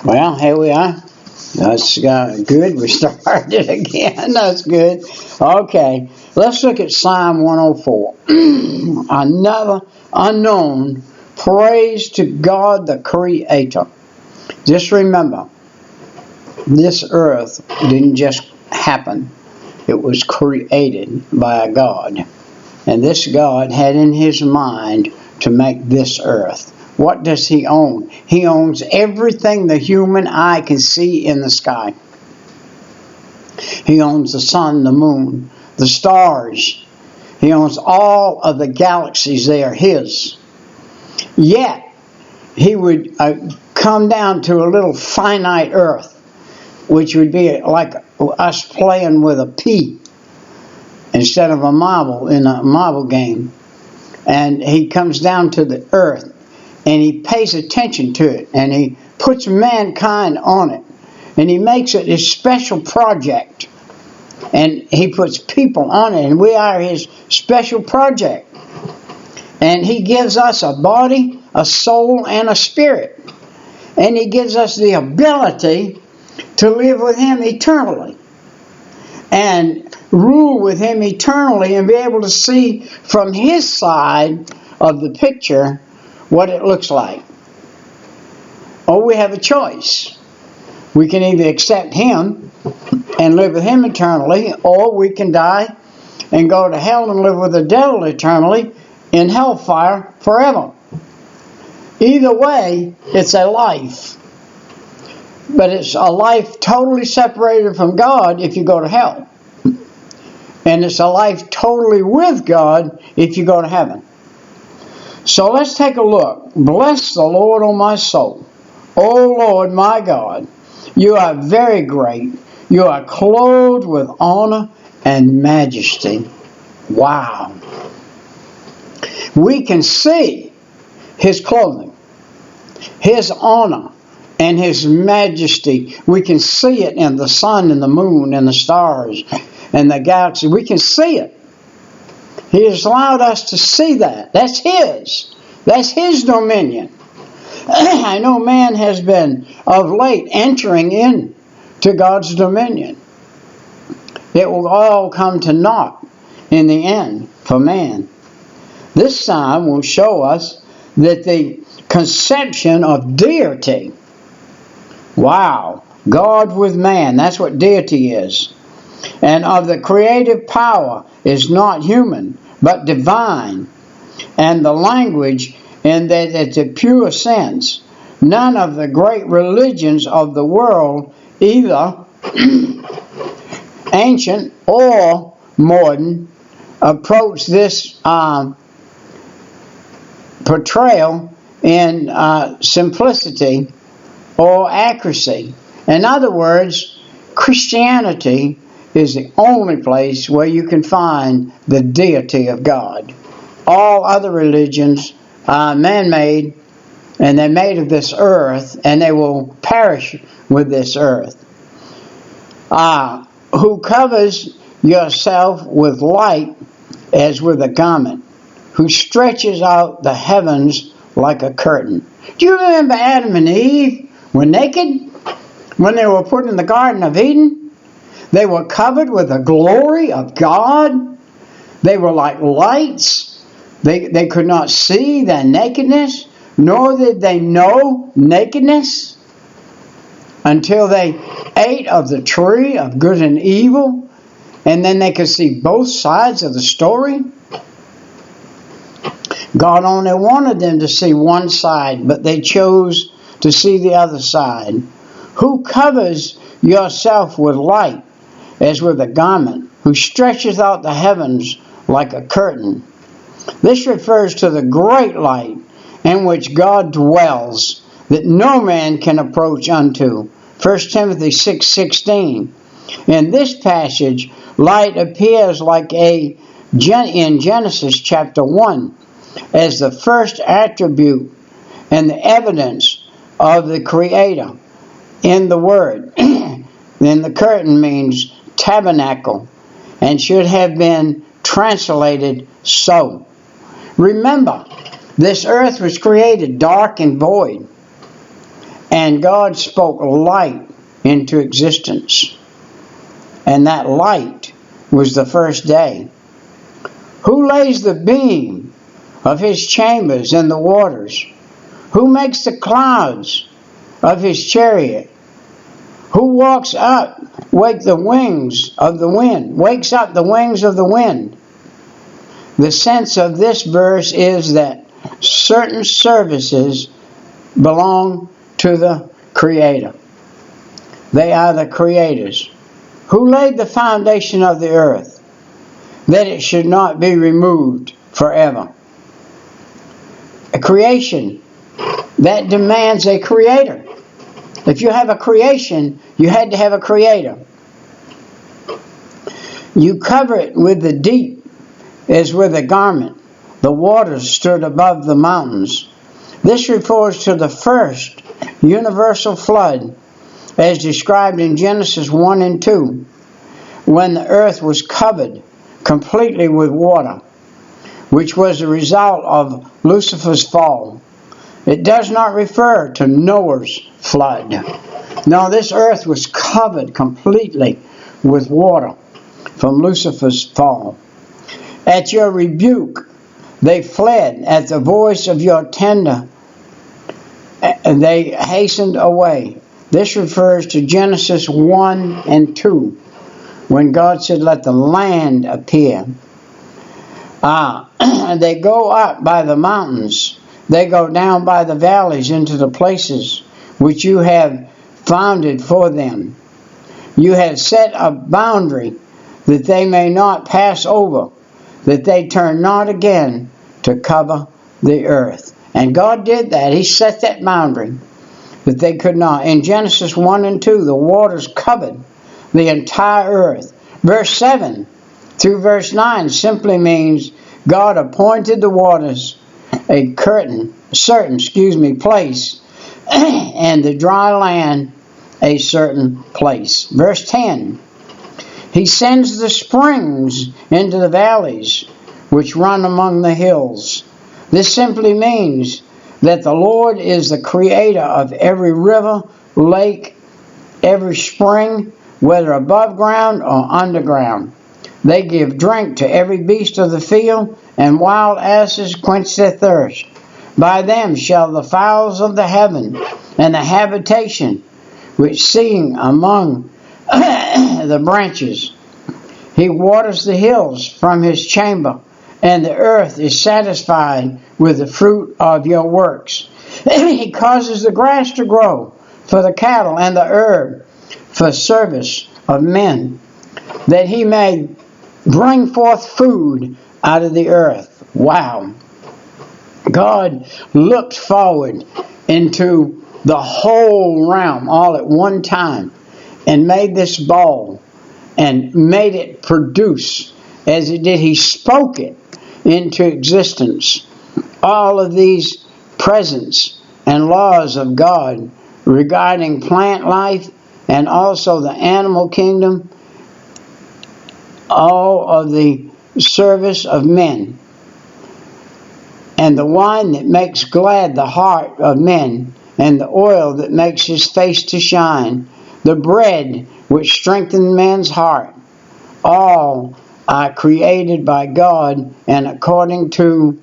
Well, here we are. That's good. We started again. That's good. Okay, let's look at Psalm 104. Another unknown praise to God the Creator. Just remember, this earth didn't just happen. It was created by a God. And this God had in his mind to make this earth. What does he own? He owns everything the human eye can see in the sky. He owns the sun, the moon, the stars. He owns all of the galaxies. They are his. Yet, he would come down to a little finite earth, which would be like us playing with a pea instead of a marble in a marble game. And he comes down to the earth. And he pays attention to it, and he puts mankind on it, and he makes it his special project, and he puts people on it, and we are his special project. And he gives us a body, a soul, and a spirit, and he gives us the ability to live with him eternally and rule with him eternally and be able to see from his side of the picture what it looks like. Or we have a choice. We can either accept him and live with him eternally, or we can die and go to hell and live with the devil eternally in hellfire forever. Either way, it's a life. But it's a life totally separated from God if you go to hell. And it's a life totally with God if you go to heaven. So let's take a look. Bless the Lord, O my soul. O Lord, my God, you are very great. You are clothed with honor and majesty. Wow. We can see his clothing, his honor, and his majesty. We can see it in the sun and the moon and the stars and the galaxy. We can see it. He has allowed us to see that. That's his. That's his dominion. I know man has been of late entering into God's dominion. It will all come to naught in the end for man. This psalm will show us that the conception of deity. Wow. God with man. That's what deity is. And of the creative power is not human, but divine. And the language in that it's a pure sense. None of the great religions of the world, either ancient or modern, approach this portrayal in simplicity or accuracy. In other words, Christianity is the only place where you can find the deity of God. All other religions are man-made, and they're made of this earth, and they will perish with this earth. Who covers yourself with light as with a garment, who stretches out the heavens like a curtain. Do you remember Adam and Eve were naked when they were put in the Garden of Eden? They were covered with the glory of God. They were like lights. They could not see their nakedness, nor did they know nakedness until they ate of the tree of good and evil, and then they could see both sides of the story. God only wanted them to see one side, but they chose to see the other side. Who covers yourself with light as with a garment, who stretches out the heavens like a curtain. This refers to the great light in which God dwells, that no man can approach unto. 1 Timothy 6:16. In this passage, light appears like in Genesis chapter 1 as the first attribute and the evidence of the Creator in the Word. Then the curtain means tabernacle and should have been translated so. Remember, this earth was created dark and void, And God spoke light into existence. And that light was the first day. Who lays the beam of his chambers in the waters? Who makes the clouds of his chariot? Who wakes up the wings of the wind? Wakes up the wings of the wind. The sense of this verse is that certain services belong to the Creator. They are the creators. Who laid the foundation of the earth, that it should not be removed forever? A creation that demands a creator. If you have a creation, you had to have a creator. You cover it with the deep as with a garment. The waters stood above the mountains. This refers to the first universal flood as described in Genesis 1 and 2, when the earth was covered completely with water, which was the result of Lucifer's fall. It does not refer to Noah's flood. No, this earth was covered completely with water from Lucifer's fall. At your rebuke, they fled. At the voice of your tender, they hastened away. This refers to Genesis 1 and 2, when God said, let the land appear. They go up by the mountains. They go down by the valleys into the places which you have founded for them. You have set a boundary that they may not pass over, that they turn not again to cover the earth. And God did that. He set that boundary that they could not. In Genesis 1 and 2, the waters covered the entire earth. Verse 7 through verse 9 simply means God appointed the waters a certain place, and the dry land a certain place. Verse 10, He sends the springs into the valleys which run among the hills. This simply means that the Lord is the creator of every river, lake, every spring, whether above ground or underground. They give drink to every beast of the field, and wild asses quench their thirst. By them shall the fowls of the heaven and the habitation which sing among the branches. He waters the hills from his chamber, and the earth is satisfied with the fruit of your works. He causes the grass to grow for the cattle and the herb for service of men, that he may bring forth food out of the earth. Wow. God looked forward into the whole realm all at one time and made this ball and made it produce as it did. He spoke it into existence. All of these presence and laws of God regarding plant life and also the animal kingdom, all of the service of men, and the wine that makes glad the heart of men, and the oil that makes his face to shine, the bread which strengthens man's heart, all are created by God and according to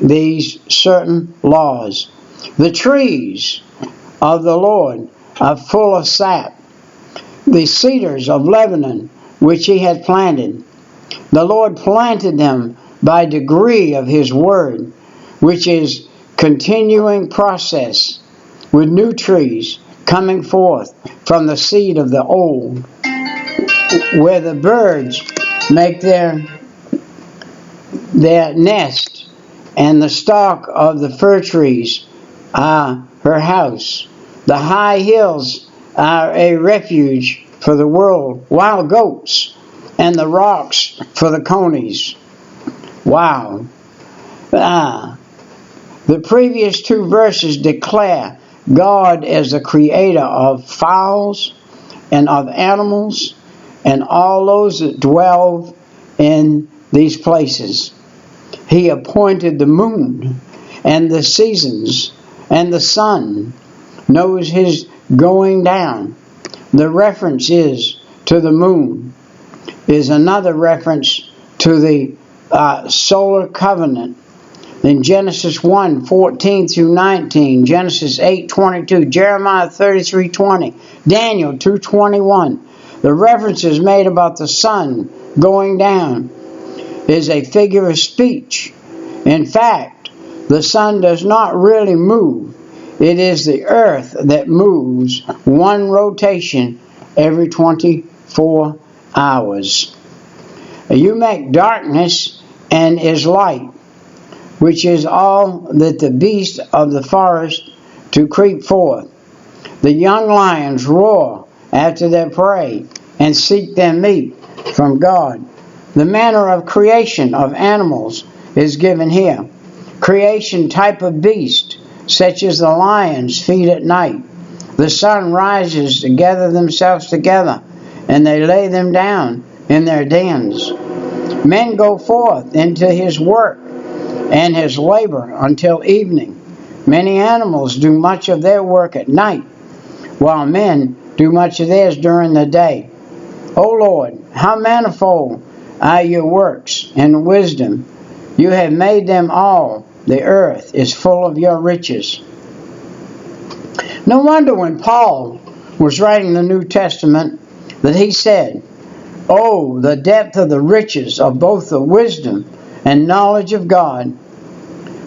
these certain laws. The trees of the Lord are full of sap, the cedars of Lebanon which he had planted. The Lord planted them by degree of his word, which is continuing process, with new trees coming forth from the seed of the old, where the birds make their nest, and the stalk of the fir trees are her house. The high hills are a refuge for the wild goats, and the rocks for the conies. Wow. The previous two verses declare God as the creator of fowls and of animals and all those that dwell in these places. He appointed the moon and the seasons and the sun, knows his going down. The reference is to the moon, is another reference to the solar covenant. In Genesis 1:14 through 19, Genesis 8:22, Jeremiah 33:20, Daniel 2:21. The references made about the sun going down is a figure of speech. In fact, the sun does not really move. It is the earth that moves one rotation every 24 hours. You make darkness and is light, which is all that the beasts of the forest to creep forth. The young lions roar after their prey and seek their meat from God. The manner of creation of animals is given here. Creation type of beast, such as the lions feed at night. The sun rises to gather themselves together, and they lay them down in their dens. Men go forth into his work and his labor until evening. Many animals do much of their work at night, while men do much of theirs during the day. O Lord, how manifold are your works and wisdom. You have made them all. The earth is full of your riches. No wonder when Paul was writing the New Testament that he said, "Oh, the depth of the riches of both the wisdom and knowledge of God.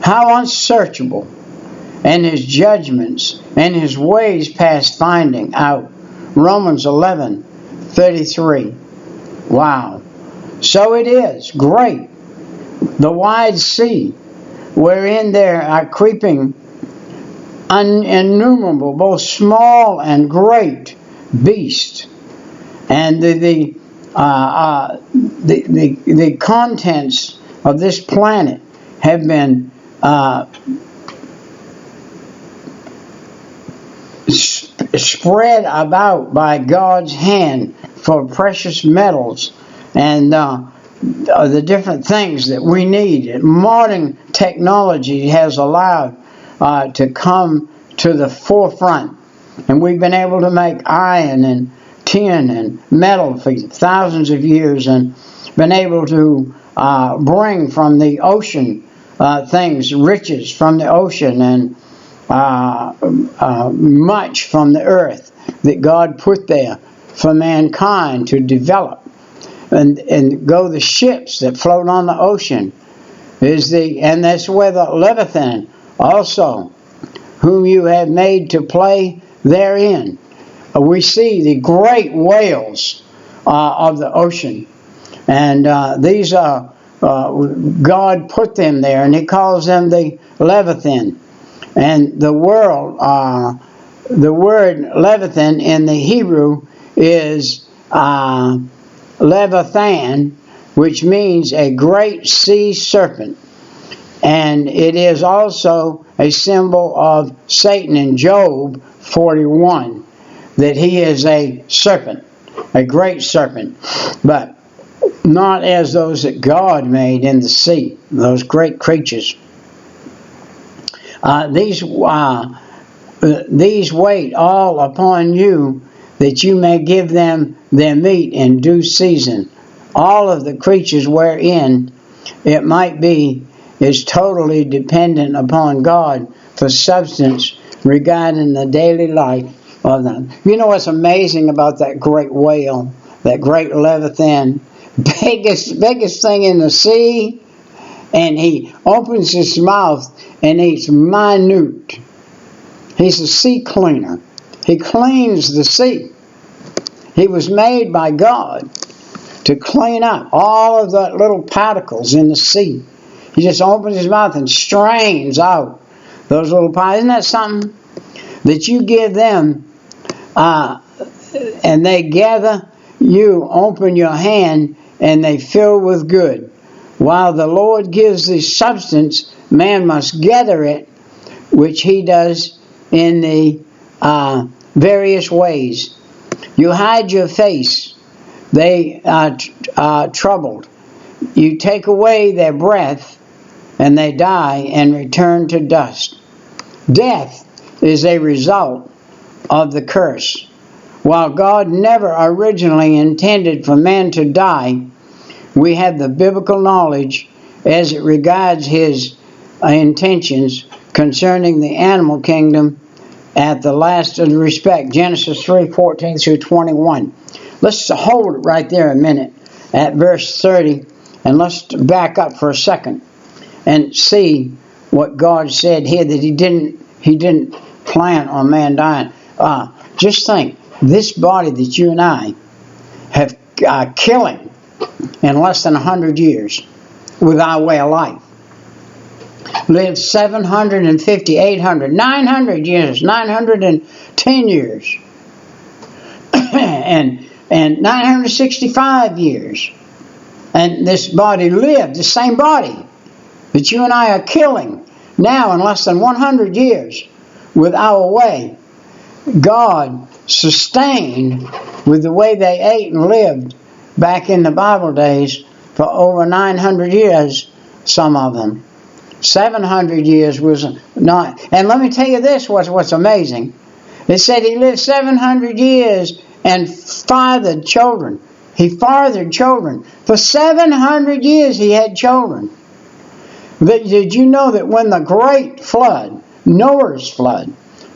How unsearchable, and his judgments and his ways past finding out." Romans 11:33. Wow. So it is great, the wide sea, wherein there are creeping innumerable, both small and great beasts, and the contents of this planet have been spread about by God's hand for precious metals and the different things that we need. Modern technology has allowed to come to the forefront, and we've been able to make iron and tin and metal for thousands of years, and been able to bring from the ocean things, riches from the ocean, and much from the earth that God put there for mankind to develop. And go the ships that float on the ocean and that's where the Leviathan also, whom you have made to play therein. We see the great whales of the ocean, and these are God put them there, and he calls them the Leviathan. And the word Leviathan in the Hebrew is Leviathan, which means a great sea serpent. And it is also a symbol of Satan in Job 41, that he is a serpent, a great serpent, but not as those that God made in the sea, those great creatures. These wait all upon you, that you may give them their meat in due season. All of the creatures wherein it might be is totally dependent upon God for substance regarding the daily life of them. You know what's amazing about that great whale, that great Leviathan, biggest thing in the sea, and he opens his mouth and eats minute. He's a sea cleaner. He cleans the sea. He was made by God to clean up all of the little particles in the sea. He just opens his mouth and strains out those little particles. Isn't that something? That you give them, and they gather, you open your hand, and they fill with good. While the Lord gives the substance, man must gather it, which he does in the various ways. You hide your face, they are troubled. You take away their breath, and they die and return to dust. Death is a result of the curse. While God never originally intended for man to die, we have the biblical knowledge as it regards his intentions concerning the animal kingdom at the last of the respect. Genesis 3:14 through 21. Let's hold it right there a minute at verse 30, and let's back up for a second and see what God said here, that He didn't plan on man dying. Just think, this body that you and I have killing in less than 100 years with our way of life. Lived 750, 800, 900 years, 910 years, and 965 years. And this body lived, the same body that you and I are killing now in less than 100 years with our way. God sustained with the way they ate and lived back in the Bible days for over 900 years, some of them. 700 years was not. And let me tell you this, what's amazing. It said he lived 700 years and fathered children. He fathered children. For 700 years he had children. Did you know that when the great flood, Noah's flood,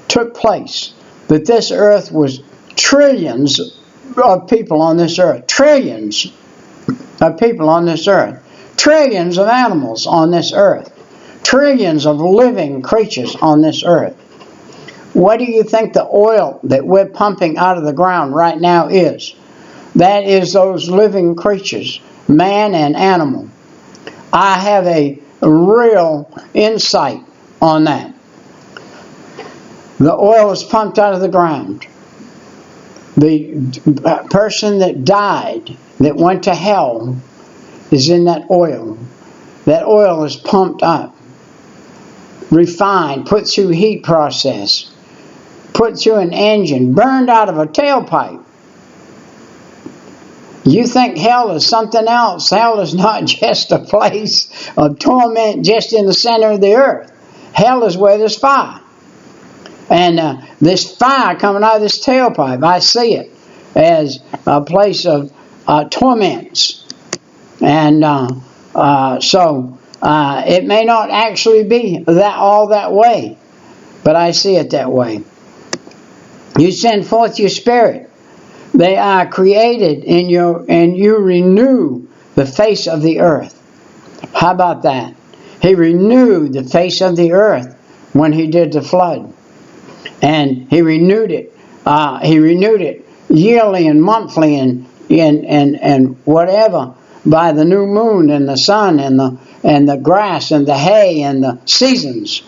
took place, that this earth was trillions of people on this earth. Trillions of people on this earth. Trillions of animals on this earth. Trillions of living creatures on this earth. What do you think the oil that we're pumping out of the ground right now is? That is those living creatures, man and animal. I have a real insight on that. The oil is pumped out of the ground. The person that died, that went to hell, is in that oil. That oil is pumped up, refined, put through heat process, put through an engine, burned out of a tailpipe. You think hell is something else. Hell is not just a place of torment just in the center of the earth. Hell is where there's fire. And this fire coming out of this tailpipe, I see it as a place of torments. And so it may not actually be all that way, but I see it that way. You send forth your spirit. They are created in you, and you renew the face of the earth. How about that? He renewed the face of the earth when he did the flood. And he renewed it. He renewed it yearly and monthly and whatever, by the new moon and the sun and the grass and the hay and the seasons.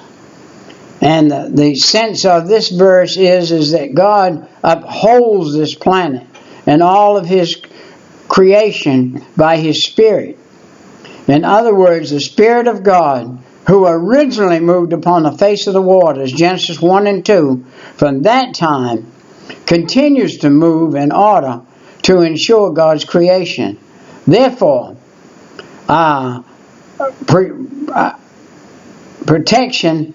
And the sense of this verse is that God upholds this planet and all of His creation by His Spirit. In other words, the Spirit of God, who originally moved upon the face of the waters, Genesis 1 and 2, from that time continues to move in order to ensure God's creation. Therefore, protection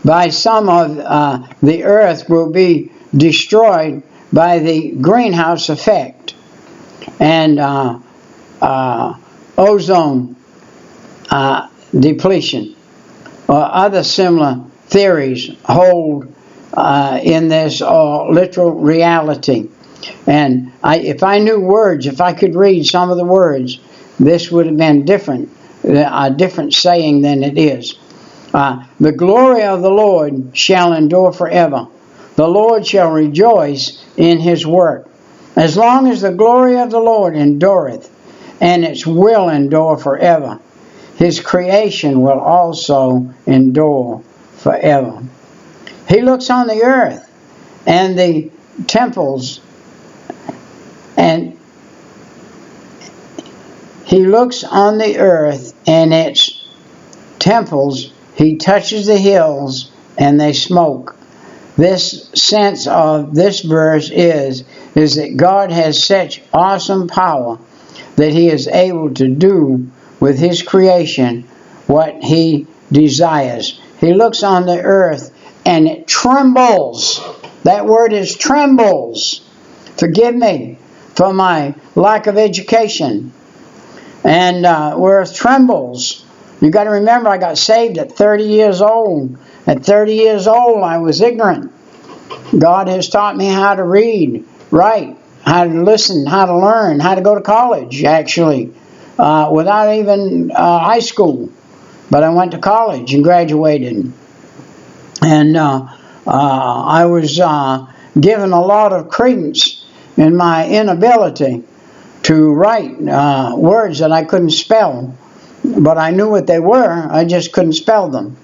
by some of the earth will be destroyed by the greenhouse effect and ozone depletion, or other similar theories hold in this literal reality. And if I knew words, if I could read some of the words, this would have been a different saying than it is. The glory of the Lord shall endure forever. The Lord shall rejoice in His work. As long as the glory of the Lord endureth, and its will endure forever, His creation will also endure forever. He looks on the earth and the temples, and He looks on the earth and its temples. He touches the hills and they smoke. This sense of this verse is that God has such awesome power that He is able to do with His creation what He desires. He looks on the earth and it trembles That word is trembles. Forgive me for my lack of education. And whereas trembles, you got to remember, I got saved at 30 years old. At 30 years old, I was ignorant. God has taught me how to read, write, how to listen, how to learn, how to go to college, actually, without even high school. But I went to college and graduated. And I was given a lot of credence in my inability to write words that I couldn't spell. But I knew what they were, I just couldn't spell them.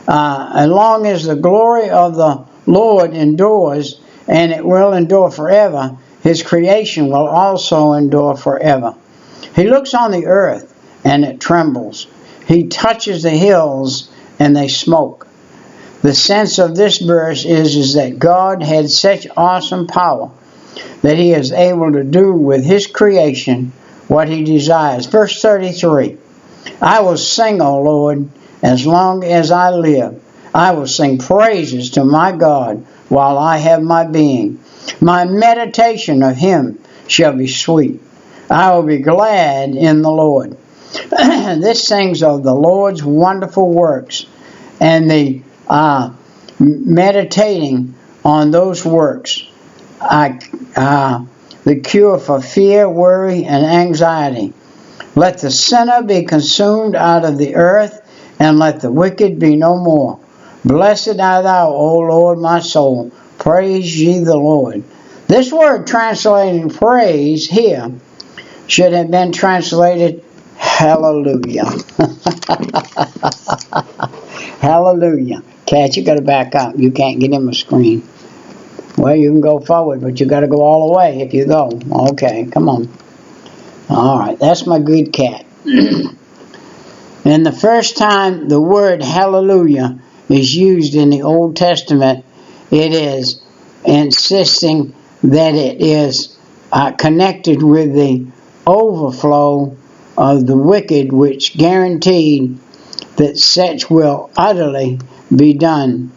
As long as the glory of the Lord endures, and it will endure forever, His creation will also endure forever. He looks on the earth, and it trembles. He touches the hills, and they smoke. The sense of this verse is that God had such awesome power that He is able to do with His creation what He desires. Verse 33, I will sing, O Lord, as long as I live. I will sing praises to my God while I have my being. My meditation of Him shall be sweet. I will be glad in the Lord. This sings of the Lord's wonderful works and the meditating on those works. The cure for fear, worry, and anxiety. Let the sinner be consumed out of the earth, and let the wicked be no more. Blessed art thou, O Lord, my soul. Praise ye the Lord. This word translated praise here should have been translated hallelujah. Hallelujah. Cat, you got to back up. You can't get in my screen. Well, you can go forward, but you got to go all the way if you go. Okay, come on. All right, that's my good cat. And the first time the word hallelujah is used in the Old Testament, it is insisting that it is connected with the overflow of the wicked, which guaranteed that such will utterly be done.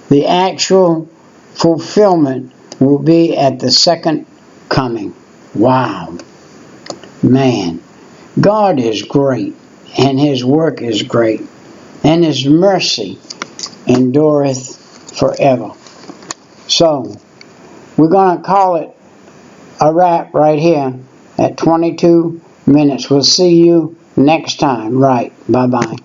The actual fulfillment will be at the second coming. Wow. Man, God is great, and His work is great, and His mercy endureth forever. So, we're going to call it a wrap right here at 22 minutes. We'll see you next time. Right. Bye-bye.